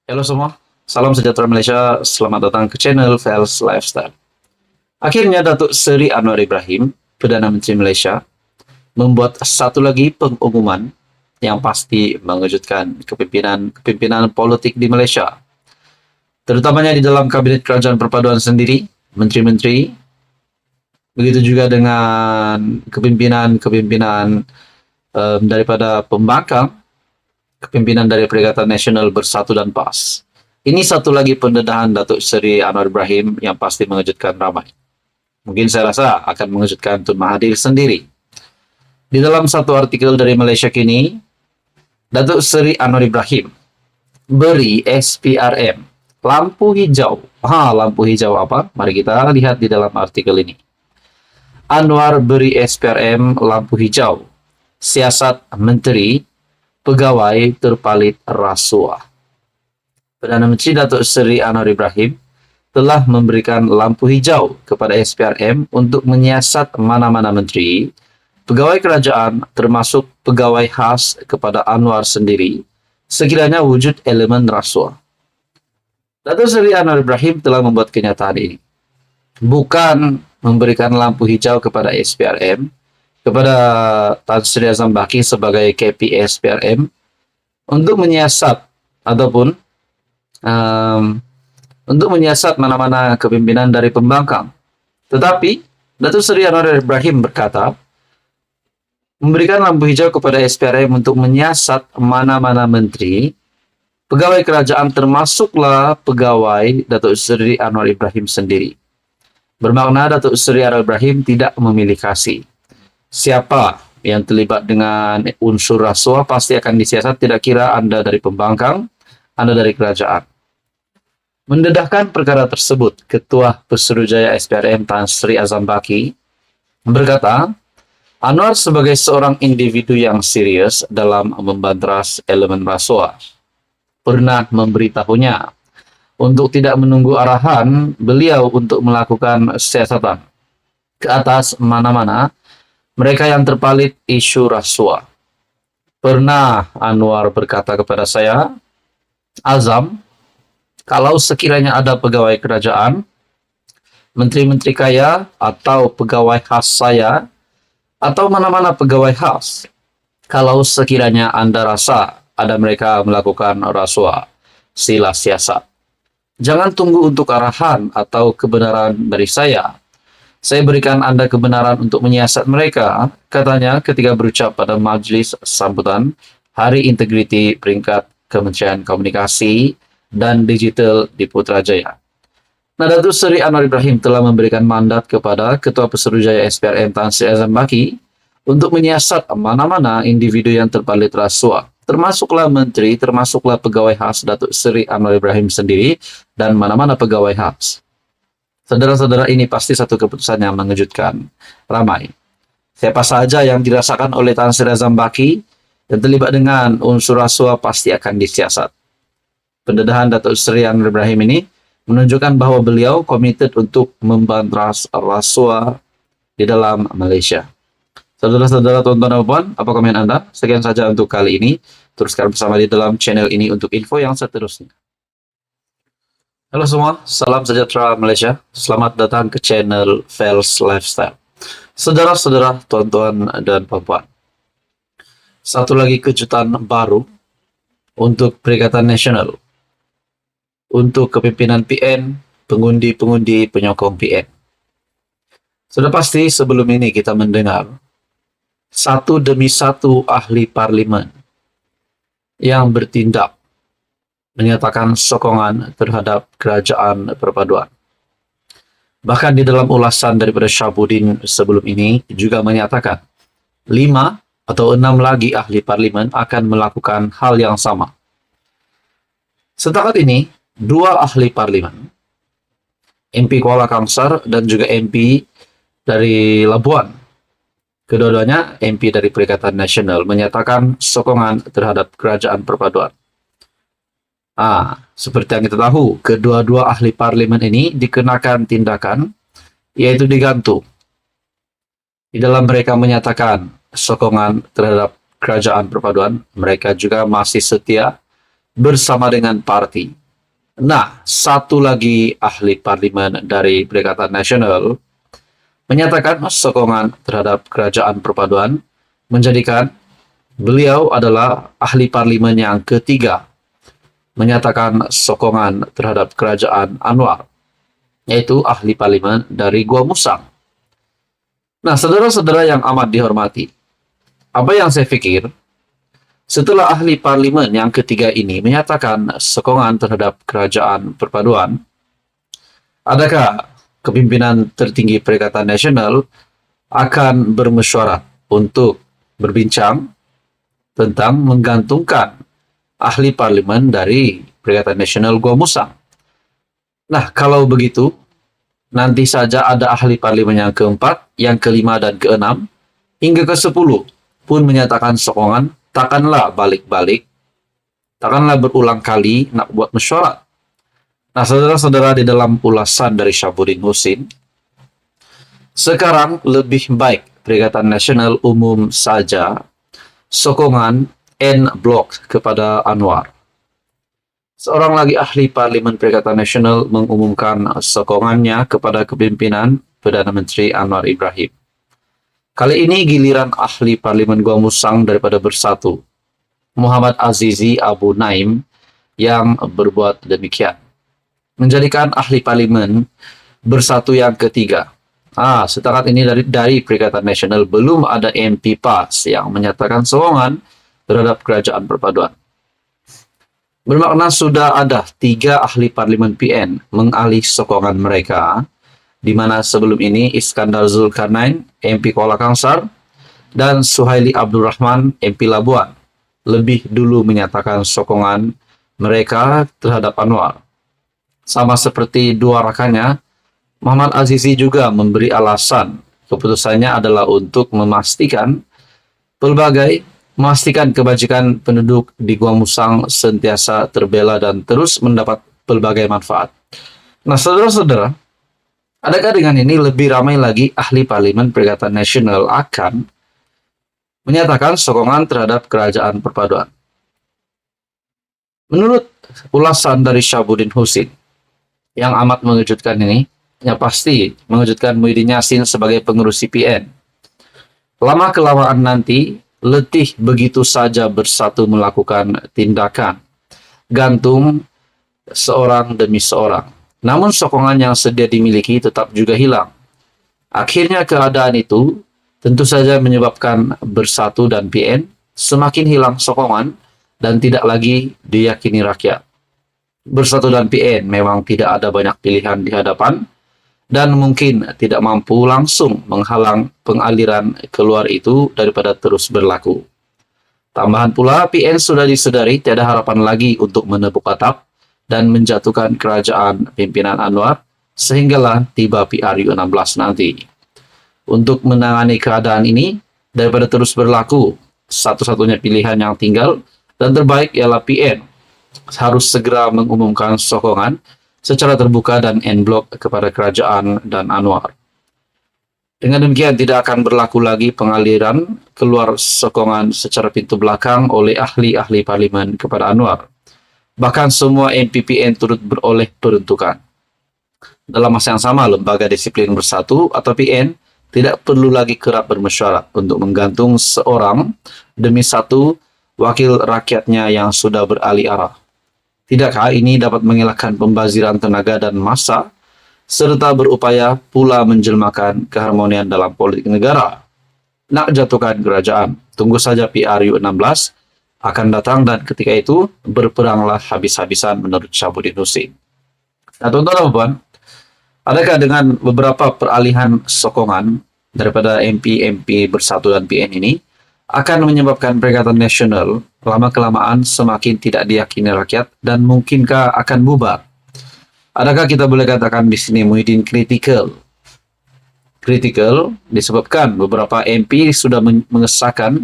Halo semua, salam sejahtera Malaysia. Selamat datang ke channel Fels Lifestyle. Akhirnya Datuk Seri Anwar Ibrahim, Perdana Menteri Malaysia, membuat satu lagi pengumuman yang pasti mengejutkan kepimpinan politik di Malaysia. Terutamanya di dalam Kabinet Kerajaan Perpaduan sendiri, menteri-menteri, begitu juga dengan kepimpinan daripada pembangkang, kepimpinan dari Perikatan Nasional Bersatu dan PAS. Ini satu lagi pendedahan Datuk Seri Anwar Ibrahim yang pasti mengejutkan ramai. Mungkin saya rasa akan mengejutkan Tun Mahathir sendiri. Di dalam satu artikel dari Malaysia Kini, Datuk Seri Anwar Ibrahim beri SPRM lampu hijau. Lampu hijau apa? Mari kita lihat di dalam artikel ini. Anwar beri SPRM lampu hijau. Siasat Menteri Pegawai terpalit rasuah. Perdana Menteri Datuk Seri Anwar Ibrahim telah memberikan lampu hijau kepada SPRM untuk menyiasat mana-mana menteri, pegawai kerajaan termasuk pegawai khas kepada Anwar sendiri, sekiranya wujud elemen rasuah. Datuk Seri Anwar Ibrahim telah membuat kenyataan ini. Bukan memberikan lampu hijau kepada SPRM, kepada Tan Sri Azam Baki sebagai KP SPRM untuk menyiasat ataupun untuk menyiasat mana-mana kepimpinan dari pembangkang. Tetapi Datuk Seri Anwar Ibrahim berkata, memberikan lampu hijau kepada SPRM untuk menyiasat mana-mana menteri, pegawai kerajaan termasuklah pegawai Datuk Seri Anwar Ibrahim sendiri. Bermakna Datuk Seri Anwar Ibrahim tidak memilih kasih. Siapa yang terlibat dengan unsur rasuah pasti akan disiasat, tidak kira Anda dari pembangkang, Anda dari kerajaan. Mendedahkan perkara tersebut, Ketua Pesuruhjaya SPRM Tan Sri Azam Baki berkata, Anwar sebagai seorang individu yang serius dalam membantras elemen rasuah pernah memberitahunya untuk tidak menunggu arahan beliau untuk melakukan siasatan ke atas mana-mana mereka yang terpalit isu rasuah. Pernah Anwar berkata kepada saya, Azam, kalau sekiranya ada pegawai kerajaan, menteri-menteri kaya, atau pegawai khas saya, atau mana-mana pegawai khas, kalau sekiranya Anda rasa ada mereka melakukan rasuah, sila siasat. Jangan tunggu untuk arahan atau kebenaran dari saya berikan Anda kebenaran untuk menyiasat mereka, katanya ketika berucap pada majlis sambutan Hari Integriti peringkat Kementerian Komunikasi dan Digital di Putrajaya. Nah, Datuk Seri Anwar Ibrahim telah memberikan mandat kepada Ketua Pesuruhjaya SPRM Tan Sri Azam Baki untuk menyiasat mana-mana individu yang terpalit rasuah, termasuklah menteri, termasuklah pegawai khas Datuk Seri Anwar Ibrahim sendiri, dan mana-mana pegawai khas. Saudara-saudara, ini pasti satu keputusan yang mengejutkan ramai. Siapa saja yang dirasakan oleh Tan Sri Azam Baki dan terlibat dengan unsur rasuah pasti akan disiasat. Pendedahan Datuk Seri Anwar Ibrahim ini menunjukkan bahwa beliau komited untuk membantras rasuah di dalam Malaysia. Saudara-saudara, tuan-tuan dan puan, apa komen Anda? Sekian saja untuk kali ini. Teruskan bersama di dalam channel ini untuk info yang seterusnya. Halo semua, salam sejahtera Malaysia. Selamat datang ke channel Fels Lifestyle. Saudara-saudara, tuan-tuan dan puan-puan, satu lagi kejutan baru untuk Perikatan Nasional, untuk kepimpinan PN, pengundi-pengundi penyokong PN. Sudah pasti sebelum ini kita mendengar satu demi satu ahli parlimen yang bertindak menyatakan sokongan terhadap kerajaan perpaduan. Bahkan di dalam ulasan daripada Syahabuddin sebelum ini juga menyatakan 5 atau 6 lagi ahli parlimen akan melakukan hal yang sama. Setakat ini, 2 ahli parlimen, MP Kuala Kangsar dan juga MP dari Labuan, kedua-duanya MP dari Perikatan Nasional, menyatakan sokongan terhadap kerajaan perpaduan. Seperti yang kita tahu, kedua-dua ahli parlimen ini dikenakan tindakan, yaitu digantung. Di dalam mereka menyatakan sokongan terhadap kerajaan perpaduan, mereka juga masih setia bersama dengan parti. Nah, satu lagi ahli parlimen dari Perikatan Nasional menyatakan sokongan terhadap kerajaan perpaduan menjadikan beliau adalah ahli parlimen yang ketiga menyatakan sokongan terhadap kerajaan Anwar, yaitu ahli parlimen dari Gua Musang. Nah, saudara-saudara yang amat dihormati, apa yang saya pikir, setelah ahli parlimen yang ketiga ini menyatakan sokongan terhadap kerajaan perpaduan, adakah kepimpinan tertinggi Perikatan Nasional akan bermesyuarat untuk berbincang tentang menggantungkan ahli parlimen dari Perikatan Nasional Gua Musang? Nah, kalau begitu, nanti saja ada ahli parlimen yang keempat, yang kelima, dan keenam, hingga ke-10 pun menyatakan sokongan, takkanlah balik-balik, takkanlah berulang kali nak buat mesyuarat. Nah, saudara-saudara, di dalam ulasan dari Syahbudin Husin, sekarang lebih baik Perikatan Nasional umum saja sokongan en blok kepada Anwar. Seorang lagi ahli parlimen Perikatan Nasional mengumumkan sokongannya kepada kepimpinan Perdana Menteri Anwar Ibrahim. Kali ini giliran ahli parlimen Gua Musang daripada Bersatu, Muhammad Azizi Abu Naim, yang berbuat demikian, menjadikan ahli parlimen Bersatu yang ketiga. Setakat ini dari Perikatan Nasional belum ada MP PAS yang menyatakan sokongan terhadap kerajaan perpaduan. Bermakna sudah ada 3 ahli parlimen PN mengalih sokongan mereka, di mana sebelum ini Iskandar Zulkarnain, MP Kuala Kangsar, dan Suhaili Abdul Rahman, MP Labuan, lebih dulu menyatakan sokongan mereka terhadap Anwar. Sama seperti dua rakannya, Muhammad Azizi juga memberi alasan keputusannya adalah untuk memastikan kebajikan penduduk di Gua Musang sentiasa terbela dan terus mendapat pelbagai manfaat. Nah, saudara-saudara, adakah dengan ini lebih ramai lagi ahli parlimen Perikatan Nasional akan menyatakan sokongan terhadap kerajaan perpaduan? Menurut ulasan dari Syahbudin Husin yang amat mengejutkan ini, yang pasti mengejutkan Muhyiddin Yassin sebagai pengurus CPN. Lama-kelamaan nanti, letih begitu saja Bersatu melakukan tindakan gantung seorang demi seorang. Namun sokongan yang sedia dimiliki tetap juga hilang. Akhirnya keadaan itu tentu saja menyebabkan Bersatu dan PN semakin hilang sokongan dan tidak lagi diyakini rakyat. Bersatu dan PN memang tidak ada banyak pilihan di hadapan dan mungkin tidak mampu langsung menghalang pengaliran keluar itu daripada terus berlaku. Tambahan pula, PN sudah disedari tiada harapan lagi untuk menepuk atap dan menjatuhkan kerajaan pimpinan Anwar, sehinggalah tiba PRU 16 nanti. Untuk menangani keadaan ini, daripada terus berlaku, satu-satunya pilihan yang tinggal dan terbaik ialah PN harus segera mengumumkan sokongan secara terbuka dan en blok kepada kerajaan dan Anwar. Dengan demikian tidak akan berlaku lagi pengaliran keluar sokongan secara pintu belakang oleh ahli-ahli parlimen kepada Anwar. Bahkan semua MPPN turut beroleh peruntukan. Dalam masa yang sama, Lembaga Disiplin Bersatu atau PN tidak perlu lagi kerap bermesyuarat untuk menggantung seorang demi satu wakil rakyatnya yang sudah beralih arah. Tidakkah ini dapat mengelakkan pembaziran tenaga dan massa, serta berupaya pula menjelmakan keharmonian dalam politik negara? Nak jatuhkan kerajaan, tunggu saja PRU 16 akan datang dan ketika itu berperanglah habis-habisan menurut Syahbudin Husin. Nah, tuan-tuan, adakah dengan beberapa peralihan sokongan daripada MP Bersatu dan PN ini akan menyebabkan Perikatan Nasional lama-kelamaan semakin tidak diyakini rakyat dan mungkinkah akan bubar? Adakah kita boleh katakan di sini Muhyiddin kritikal? Kritikal disebabkan beberapa MP sudah mengesahkan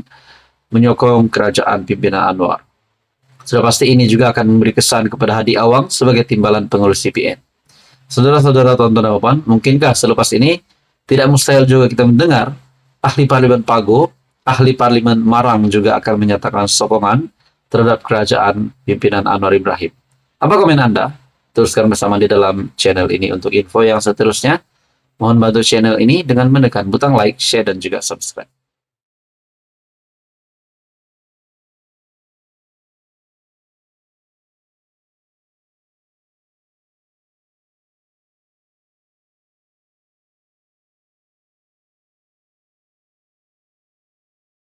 menyokong kerajaan pimpinan Anwar. Sudah pasti ini juga akan memberi kesan kepada Hadi Awang sebagai timbalan pengurus CPN. Saudara-saudara, tuan-tuan dan puan, mungkinkah selepas ini tidak mustahil juga kita mendengar ahli parlimen Pago, ahli parlimen Marang juga akan menyatakan sokongan terhadap kerajaan pimpinan Anwar Ibrahim. Apa komen Anda? Teruskan bersama di dalam channel ini untuk info yang seterusnya. Mohon bantu channel ini dengan menekan butang like, share, dan juga subscribe.